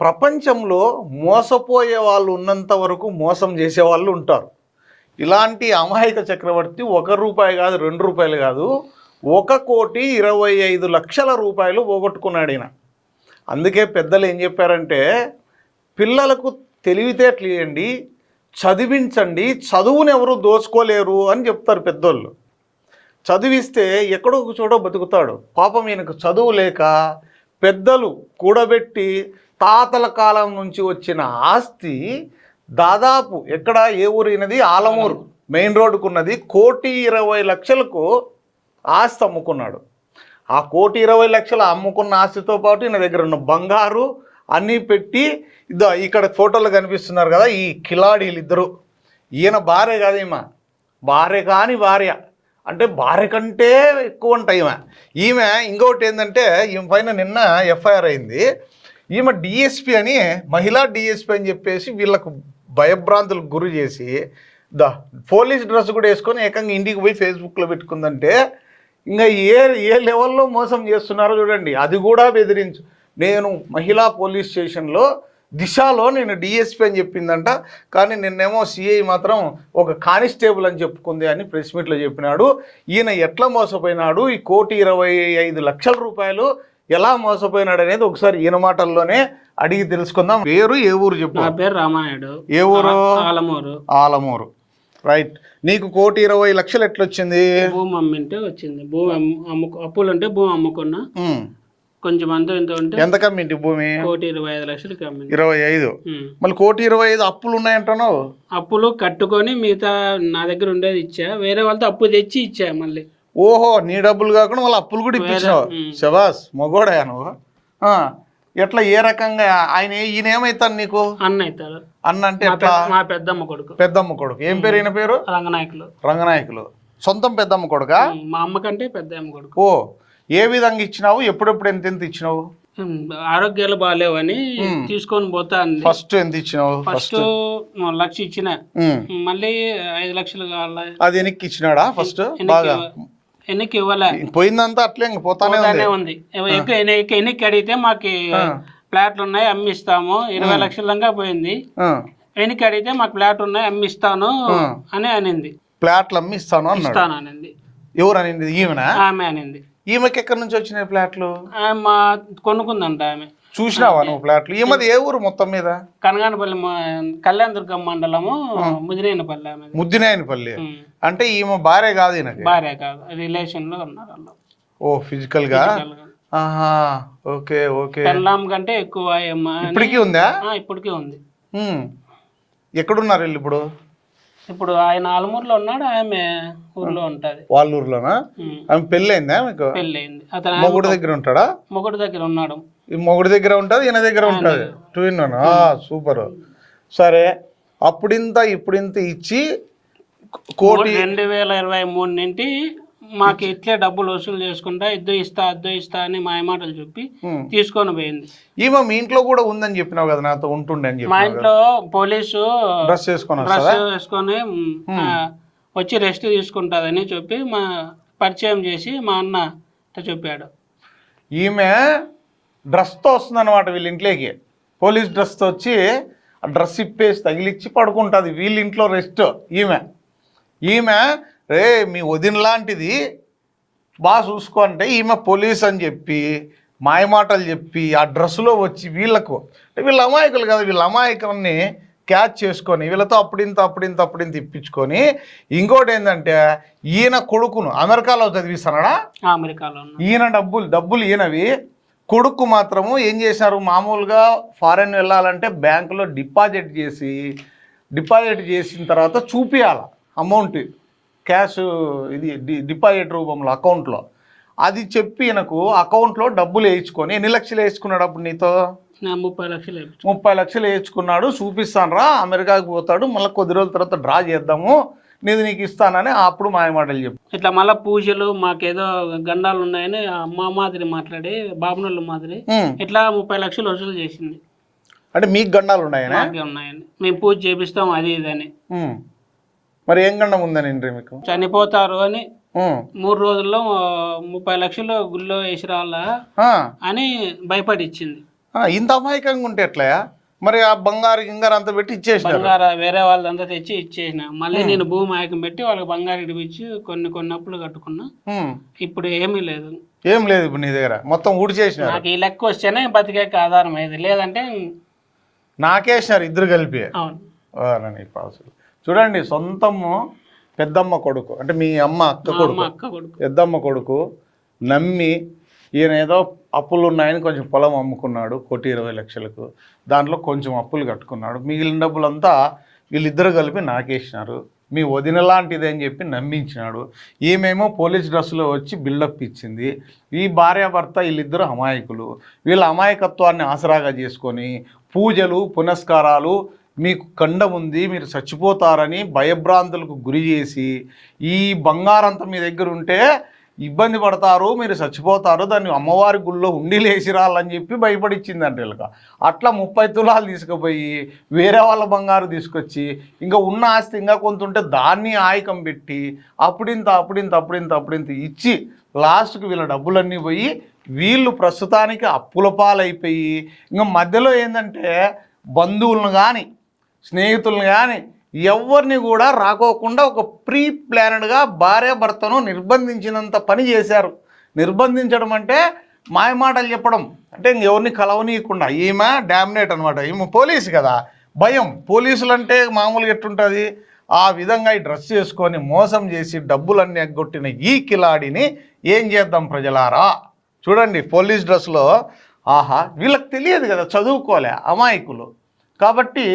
ప్రపంచంలో మోసపోయే వాళ్ళు ఉన్నంత వరకు మోసం చేసే వాళ్ళు ఉంటారు. ఇలాంటి అమాయక చక్రవర్తి ₹1 కాదు, ₹2 కాదు, 1,25,00,000 రూపాయలు పోగొట్టుకున్నాడు ఈయన. అందుకే పెద్దలు ఏం చెప్పారంటే, పిల్లలకు తెలివితేటలు ఇవ్వండి, చదివించండి, చదువుని ఎవరు దోచుకోలేరు అని చెప్తారు పెద్దోళ్ళు. చదివిస్తే ఎక్కడో ఒక చోట బతుకుతాడు. పాపం ఈయనకు చదువు లేక పెద్దలు కూడబెట్టి తాతల కాలం నుంచి వచ్చిన ఆస్తి దాదాపు ఎక్కడ, ఏ ఊరు అయినది, ఆలమూరు మెయిన్ రోడ్డుకున్నది, 1,20,00,000కు ఆస్తి అమ్ముకున్నాడు. ఆ 1,20,00,000 అమ్ముకున్న ఆస్తితో పాటు ఈయన దగ్గర ఉన్న బంగారు అన్నీ పెట్టి, ఇక్కడ ఫోటోలు కనిపిస్తున్నారు కదా, ఈ కిలాడీలు ఇద్దరు, ఈయన భార్య కాదు, భార్య కాని భార్య, అంటే భార్య కంటే ఎక్కువ ఉంటాయి ఈమె. ఇంకొకటి ఏంటంటే, ఈమె పైన నిన్న ఎఫ్ఐఆర్ అయింది. ఈమె డిఎస్పి అని, మహిళా డిఎస్పి అని చెప్పేసి వీళ్ళకు భయభ్రాంతులకు గురి చేసి పోలీస్ డ్రెస్ కూడా వేసుకొని ఏకంగా ఇంటికి పోయి ఫేస్బుక్లో పెట్టుకుందంటే, ఇంకా ఏ లెవెల్లో మోసం చేస్తున్నారో చూడండి. అది కూడా బెదిరించు, నేను మహిళా పోలీస్ స్టేషన్లో దిశలో నేను డిఎస్పి అని చెప్పిందంట, కానీ నిన్నేమో సిఐ మాత్రం ఒక కానిస్టేబుల్ అని చెప్పుకుంది అని ప్రెస్ మీట్లో చెప్పినాడు. ఈయన ఎట్లా మోసపోయినాడు, ఈ 1,25,00,000 రూపాయలు ఎలా మోసపోయినాడు అనేది ఒకసారి ఈయన మాటల్లోనే అడిగి తెలుసుకుందాం. పేరు, ఏ ఊరు చెప్పు? నా పేరు రామానాయుడు. ఏ ఊరు? ఆలమూరు. ఆలమూరు, రైట్. నీకు 1,20,00,000 ఎట్లొచ్చింది? భూమి అమ్మింటే వచ్చింది. భూమి అప్పులు ఉంటే భూమి అమ్ముకున్నా, కొంచెం అంత ఇంత ఉంటే. ఎంత కమ్మింటి భూమి? 1,25,00,000 అమ్మింది. 25. మళ్ళీ 1,25,00,000 అప్పులు ఉన్నాయంటున్నావు? అప్పులు కట్టుకొని మిగతా నా దగ్గర ఉండేది ఇచ్చా, వేరే వాళ్ళతో అప్పు తెచ్చి ఇచ్చా మళ్ళీ. ఓహో, నీ డబ్బులు కాకుండా వాళ్ళ అప్పులు కూడా ఇప్పించావు. శబాస్, మొగోడయా నువ్వు. ఎట్లా, ఏ రకంగా? ఈయన ఏమైతాడు నీకు? అన్న అవుతాడు. అన్న అంటే మా పెద్దమ్మ కొడుకు. పెద్దమ్మ కొడుకు. ఏం పేరు ఈయన పేరు? రంగనాయకులు. రంగనాయకులు. సొంతం పెద్దమ్మ కొడుకా? మా అమ్మ కంటే పెద్దమ్మ కొడుకు. ఓ, ఏ విధంగా ఇచ్చినావు? ఎప్పుడెప్పుడు ఎంత ఇచ్చినావు? ఆరోగ్యాలు బాగాలేవని తీసుకొని పోతా. ఫస్ట్ ఎంత ఇచ్చినావు? ఫస్ట్ 1,00,000 ఇచ్చిన, మళ్ళీ 5,00,000 కావాలి. అది వెనక్కి ఇచ్చినాడా? ఫస్ట్ బాగా ఎన్నికి ఇవ్వలే, పోయిందంతా అట్లే పోతానే ఉంది. ఎన్నికి అడిగితే మాకు ప్లాట్లు ఉన్నాయి అమ్మిస్తాము, 20,00,000 దాకా పోయింది. ఎన్నికి అడిగితే మాకు ప్లాట్ ఉన్నాయి అమ్మిస్తాను అని అనింది. ప్లాట్లు అమ్మిస్తాను అనింది. ఎవరు అనింది? ఈమెనా? ఆమె అనింది. ఈమెకి ఎక్కడి నుంచి వచ్చినాయి ప్లాట్లు? మా కొనుక్కుందంట ఆమె. చూసినావా నువ్వు ప్లాట్లు? ఈమెది ఏ ఊరు మొత్తం మీద? కనగానపల్లి, కళ్యాణదుర్గం మండలము, ముదినేనపల్లి. ముద్దినేనపల్లి అంటే ఈమె భార్య కాదు? ఈయనకి భార్య కాదు, రిలేషన్ లో ఉన్నారు వాళ్ళు. ఓ, ఫిజికల్ గా. Okay okay. పెళ్ళాం కంటే ఎక్కువ. ఇప్పటికీ ఉందా? ఇప్పటికీ ఉంది. ఎక్కడున్నారు వీళ్ళు ఇప్పుడు? ఇప్పుడు ఆయన ఆలమూరులో ఉన్నాడు, ఆమె ఊర్లో ఉంటది. వాళ్ళ ఊర్లోనా? ఆమె పెళ్ళి అయిందా మీకు? పెళ్ళి అయింది. అతను మొగుడు దగ్గర ఉంటాడా? మొగుడు దగ్గర ఉన్నాడు. మొగుడు దగ్గర ఉంటుంది, ఈయన దగ్గర ఉంటుంది. ట్విన్. సూపర్. సరే, అప్పుడింత ఇప్పుడింత ఇచ్చి 2023 నుండి మాకు ఇట్లే డబ్బులు వసూలు చేసుకుంటా, ఇద్దో ఇస్తా అని మాయమాటలు చెప్పి తీసుకొని పోయింది. ఈమె మీ ఇంట్లో కూడా ఉందని చెప్పినావు కదా, నాతో ఉంటుండే అని చెప్పి. మా ఇంట్లో పోలీసు డ్రెస్ వేసుకొని వచ్చి రెస్ట్ తీసుకుంటుందని చెప్పి మా పరిచయం చేసి మా అన్న చెప్పాడు. ఈమె డ్రెస్తో వస్తుంది అనమాట వీళ్ళ ఇంట్లోకి. పోలీస్ డ్రెస్తో వచ్చి ఆ డ్రెస్ ఇప్పేసి తగిలిచ్చి పడుకుంటుంది వీళ్ళ ఇంట్లో రెస్ట్. ఈమె రే మీ వదిన లాంటిది, బాగా చూసుకో అంటే ఈమె పోలీస్ అని చెప్పి మాయమాటలు చెప్పి ఆ డ్రెస్సులో వచ్చి వీళ్ళకు, వీళ్ళ అమాయకులు కదా, వీళ్ళ అమాయకుల్ని క్యాచ్ చేసుకొని వీళ్ళతో అప్పుడింత ఇప్పించుకొని, ఇంకోటి ఏంటంటే ఈయన కొడుకును అమెరికాలో చదివిస్తున్నాడా? అమెరికాలో. ఈయన డబ్బులు ఈయనవి. కొడుకు మాత్రము ఏం చేశారు, మామూలుగా ఫారెన్ వెళ్ళాలంటే బ్యాంకులో డిపాజిట్ చేసిన తర్వాత చూపించాలి అమౌంట్, క్యాష్, ఇది డిపాజిట్ రూపంలో అకౌంట్లో. అది చెప్పి ఈయనకు అకౌంట్లో డబ్బులు వేయించుకొని, ఎన్ని లక్షలు వేసుకున్నాడు అప్పుడు నీతో? 30 లక్షలు వేయించుకున్నాడు. చూపిస్తాను రా, అమెరికాకి పోతాడు, మళ్ళీ కొద్ది రోజుల తర్వాత డ్రా చేద్దాము, నీకు ఇస్తానని అప్పుడు మాయమాటలు చెప్పు. ఇట్లా మళ్ళీ పూజలు మాకేదో గండాలు ఉన్నాయని మా మాదిరి మాట్లాడి, బాబునోళ్ళ మాదిరి ఇట్లా 30 లక్షలు వసూలు చేసింది. అంటే మీకు గండాలు ఉన్నాయని? మేము పూజ చేపిస్తాం అది ఇదని. మరి ఏం గండం ఉందని మీకు? చనిపోతారు అని 3 రోజుల్లో 30 లక్షలు గుళ్ళో వేసి రావాలా అని భయపడి ఇచ్చింది. ఇంత అమాయకంగా ఉంటే ఎట్లయా? మరి ఆ బంగారు గింగారు అంతా పెట్టి ఇచ్చేసినారు. బంగారు వేరే వాళ్ళంతా తెచ్చి ఇచ్చేసిన, మళ్ళీ నేను భూమి ఆయకం పెట్టి వాళ్ళకి బంగారు ఇడిపించి కొన్ని అప్పులు కట్టుకున్నా. ఇప్పుడు ఏమీ లేదు. ఏం లేదు ఇప్పుడు నీ దగ్గర, మొత్తం ఊడిచేసినారు. నాకు ఈ లెక్క వస్తేనే బతికే ఆధారం అయింది, లేదంటే నాకేసినారు ఇద్దరు కలిపి. అవును. చూడండి, సొంతము పెద్దమ్మ కొడుకు, అంటే మీ అమ్మ అక్క కొడుకు, పెద్దమ్మ కొడుకు నమ్మి ఈయన ఏదో అప్పులు ఉన్నాయని కొంచెం పొలం అమ్ముకున్నాడు 1,20,00,000కు. దాంట్లో కొంచెం అప్పులు కట్టుకున్నాడు. మిగిలిన డబ్బులంతా వీళ్ళిద్దరు కలిపి నాకేసినారు. మీ వదిన లాంటిది అని చెప్పి నమ్మించినాడు. ఈమెమో పోలీస్ డ్రెస్సులో వచ్చి బిల్డప్ ఇచ్చింది. ఈ భార్యాభర్త వీళ్ళిద్దరు అమాయకులు. వీళ్ళ అమాయకత్వాన్ని ఆసరాగా చేసుకొని పూజలు పునస్కారాలు, మీకు కండం ఉంది, మీరు చచ్చిపోతారని భయభ్రాంతులకు గురి చేసి, ఈ బంగారంతా మీ దగ్గర ఉంటే ఇబ్బంది పడతారు, మీరు చచ్చిపోతారు, దాన్ని అమ్మవారి గుళ్ళో ఉండిలేసి రాలని చెప్పి భయపడిచ్చిందంట వీళ్ళకి. అట్లా 30 తులాలు తీసుకుపోయి వేరే వాళ్ళ బంగారు తీసుకొచ్చి ఇంకా ఉన్న ఆస్తి ఇంకా కొంత ఉంటే దాన్ని ఆయకం పెట్టి అప్పుడింత ఇచ్చి లాస్ట్కి వీళ్ళ డబ్బులన్నీ పోయి వీళ్ళు ప్రస్తుతానికి అప్పుల పాలైపోయి ఇంకా మధ్యలో ఏంటంటే బంధువులను కానీ స్నేహితులను కానీ ఎవరిని కూడా రాకోకుండా ఒక ప్రీ ప్లానెడ్గా భార్యాభర్తను నిర్బంధించినంత పని చేశారు. నిర్బంధించడం అంటే మాయమాటలు చెప్పడం, అంటే ఇంకెవరిని కలవనీయకుండా. ఈమె డామినేట్ అనమాట, ఈమె పోలీసు కదా, భయం. పోలీసులు అంటే మామూలుగా ఎట్టుంటుంది, ఆ విధంగా ఈ డ్రెస్ చేసుకొని మోసం చేసి డబ్బులన్నీ ఎగ్గొట్టిన ఈ కిలాడిని ఏం చేద్దాం ప్రజలారా? చూడండి, పోలీస్ డ్రెస్లో. ఆహా, వీళ్ళకి తెలియదు కదా, చదువుకోలే, అమాయకులు. కాబట్టి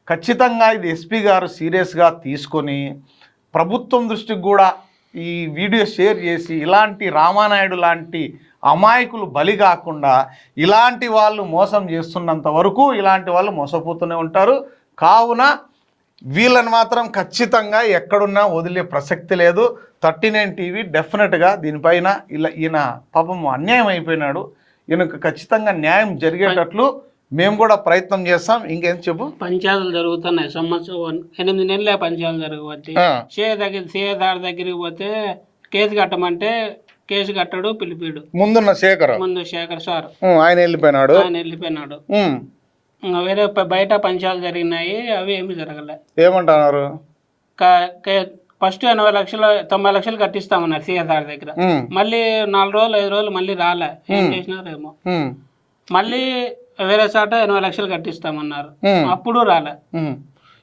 ఖచ్చితంగా ఇది ఎస్పీ గారు సీరియస్గా తీసుకొని ప్రభుత్వం దృష్టికి కూడా ఈ వీడియో షేర్ చేసి ఇలాంటి రామానాయుడు లాంటి అమాయకులు బలి కాకుండా, ఇలాంటి వాళ్ళు మోసం చేస్తున్నంత వరకు ఇలాంటి వాళ్ళు మోసపోతూనే ఉంటారు. కావున వీళ్ళని మాత్రం ఖచ్చితంగా ఎక్కడున్నా వదిలే ప్రసక్తి లేదు. 39 టీవీ డెఫినెట్గా దీనిపైన ఈయన పాపం అన్యాయం అయిపోయినాడు, ఈయనకు ఖచ్చితంగా న్యాయం జరిగేటట్లు మేము కూడా ప్రయత్నం చేస్తాం. ఇంకేం చెప్పు. పంచాయతీలు జరుగుతున్నాయి, సంవత్సరం 8 నెలలే పంచాయతీలు జరగవచ్చు. సీఏ దగ్గరికి పోతే కేసు కట్టమంటే కేసు కట్టడు, పిలిపిడు. ముందు శేఖర్ సార్ ఆయన వెళ్ళిపోయినాడు. వేరే బయట పంచాయతీలు జరిగినాయి, అవి ఏమి జరగలే. ఏమంటున్నారు? ఫస్ట్ 90 లక్షలు కట్టిస్తామన్నారు సీఏదార్ దగ్గర. మళ్ళీ 4 రోజులు 5 రోజులు మళ్ళీ రాలే, ఏం చేసినారేమో. మళ్ళీ వేరే చోట 80 లక్షలు కట్టిస్తామన్నారు, అప్పుడు రాలే.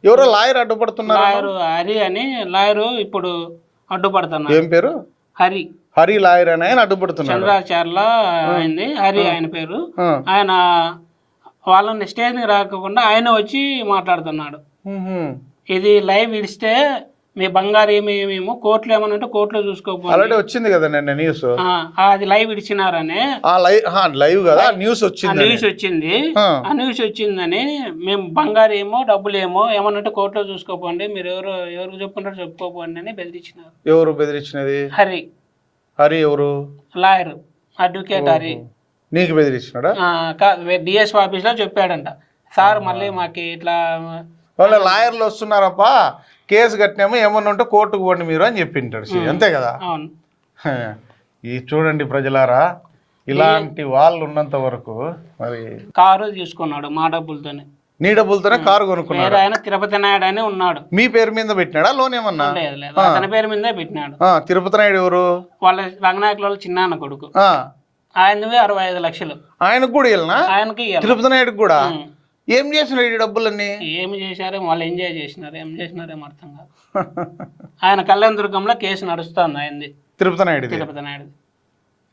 ఎవరో లాయర్ అడ్డుపడుతున్నారు, లాయరు హరి అని లాయరు ఇప్పుడు అడ్డుపడుతున్నారు. ఏం పేరు? హరి లాయర్ అని ఆయన అడ్డుపడుతున్నారు. చంద్రాచార్ల అయింది, హరి ఆయన పేరు. ఆయన వాళ్ళని స్టేజ్ కి రాకుండా ఆయన వచ్చి మాట్లాడుతున్నాడు. ఇది లైవ్ ఇడిస్తే మీ బంగారు ఏమేమో కోర్టులో ఏమన్నా ఉంటే కోర్టులో చూసుకోకపోతే వచ్చింది కదా నిన్న న్యూస్, అది లైవ్ ఇడిచినారని. లైవ్ కదా న్యూస్ వచ్చింది. ఆ న్యూస్ వచ్చిందని మేము బంగారు ఏమో డబ్బులు ఏమన్నా ఉంటే కోర్టులో చూసుకోపోండి, మీరు ఎవరు చెప్పుకుంటారో చెప్పుకోపోండి అని బెదిరించినారు. ఎవరు బెదిరించినది? హరి ఎవరు? Lawyer, advocate Hari. నీకు బెదిరించినాడా? డిఎస్పీ ఆఫీస్ లో చెప్పాడంట, సార్ మళ్ళీ మాకు ఇట్లా వాళ్ళ లాయర్లు వస్తున్నారప్ప, కేసు కట్టినామో ఏమన్నా ఉంటే కోర్టుకు పోండి మీరు అని చెప్పింటాడు. అంతే కదా. ఈ చూడండి ప్రజలారా, ఇలాంటి వాళ్ళు ఉన్నంత వరకు మరి కారు తీసుకున్నాడు మా డబ్బులతోనే. నీ డబ్బులతోనే కారు కొనుక్కున్నాడు. ఆయన తిరుపతి నాయుడు అని ఉన్నాడు. మీ పేరు మీద పెట్టినాడా లోన్ ఏమన్నా? అతని పేరు మీదే పెట్టినాడు. తిరుపతి నాయుడు ఎవరు? వాళ్ళ రంగనాయకుల చిన్నాన్న కొడుకు. ఆయనవి 65 లక్షలు. ఆయనకు కూడా ఇవ్వాలనా? ఆయనకి తిరుపతి నాయుడుకి కూడా. ఏం చేసినాడు ఈ డబ్బులన్నీ? ఏమి చేశారో వాళ్ళు ఎంజాయ్ చేసినారు, ఏం చేసినారేమో అర్థం కాదు. ఆయన కళ్యాణదుర్గంలో కేసు నడుస్తుంది ఆయనది, తిరుపతి నాయుడు.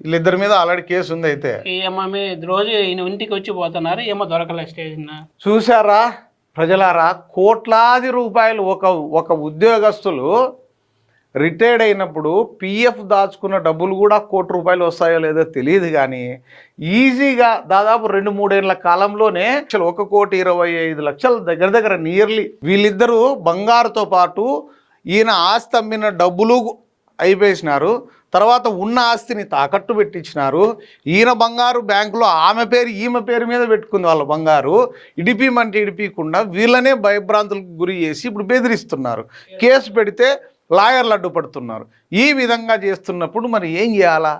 వీళ్ళిద్దరి మీద ఆల్రెడీ కేసు ఉంది. అయితే ఏమో రోజు ఈయన ఇంటికి వచ్చి పోతున్నారు, ఏమో దొరకలే స్టేజ్. చూసారా ప్రజలారా, కోట్లాది రూపాయలు ఒక ఉద్యోగస్తులు రిటైర్డ్ అయినప్పుడు పిఎఫ్ దాచుకున్న డబ్బులు కూడా ₹1,00,00,000 వస్తాయో లేదో తెలియదు, కానీ ఈజీగా దాదాపు 2-3 ఏళ్ల కాలంలోనే 1,25,00,000 దగ్గర నియర్లీ వీళ్ళిద్దరూ బంగారుతో పాటు ఈయన ఆస్తి అమ్మిన డబ్బులు అయిపోయినారు. తర్వాత ఉన్న ఆస్తిని తాకట్టు పెట్టించినారు. ఈయన బంగారు బ్యాంకులో ఈమె పేరు మీద పెట్టుకుంది వాళ్ళ బంగారు. ఇడిపిమంటే ఇడిపించకుండా వీళ్ళనే భయభ్రాంతులకు గురి చేసి ఇప్పుడు బెదిరిస్తున్నారు. కేసు పెడితే లాయర్లు అడ్డుపడుతున్నారు. ఈ విధంగా చేస్తున్నప్పుడు మరి ఏం చేయాలా?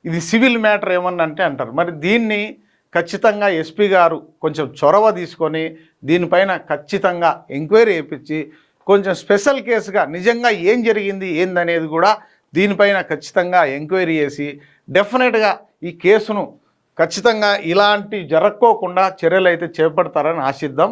ఇది సివిల్ మ్యాటర్ ఏమన్నా అంటే అంటారు. మరి దీన్ని ఖచ్చితంగా ఎస్పీ గారు కొంచెం చొరవ తీసుకొని దీనిపైన ఖచ్చితంగా ఎంక్వైరీ చేయించి కొంచెం స్పెషల్ కేసుగా నిజంగా ఏం జరిగింది ఏందనేది కూడా దీనిపైన ఖచ్చితంగా ఎంక్వైరీ చేసి డెఫినెట్గా ఈ కేసును ఖచ్చితంగా ఇలాంటి జరక్కోకుండా చర్యలు అయితే చేపడతారని ఆశిద్దాం.